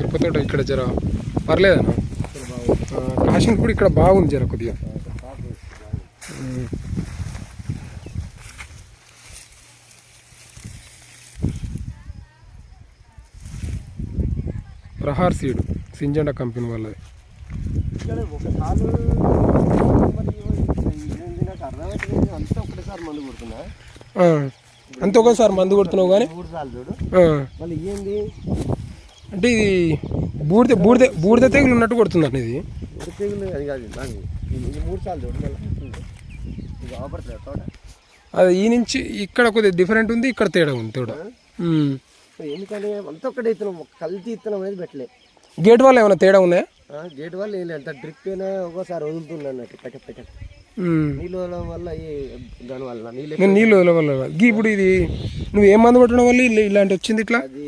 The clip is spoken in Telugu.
మిరప తోట ఇక్కడ జర పర్లేదన్నా కాషన్ కూడా ఇక్కడ బాగుంది జర కొద్దిగా. ప్రహార్ సీడ్ సింజెండా కంపెనీ వాళ్ళది. అంత ఒకసారి మందు కొడుతున్నావు కానీ అంటే ఇది బూడిద బూడిద బూడిద తెగులు ఉన్నట్టు కొడుతుంది అండి ఇది. అది ఈ నుంచి ఇక్కడ కొద్దిగా డిఫరెంట్ ఉంది, ఇక్కడ తేడా ఉంది తోట. ఎందుకంటే అంత ఒక్కటే ఇత్తనం కల్తీ ఇత్తనం అనేది పెట్టలే. గేట్ వల్ల ఏమైనా తేడా ఉన్నాయా? గేట్ వల్ల ఏం లేదు, డ్రిప్ అయినా ఒక్కోసారి వదులుతుంది అన్నట్టు పెట్ట నీళ్ళు వదలడం వల్ల దానివల్ల నీళ్ళు వదలడం వల్ల. ఇప్పుడు ఇది నువ్వు ఏం మందు కొట్టడం వల్ల ఇలాంటి వచ్చింది? ఇట్లా అది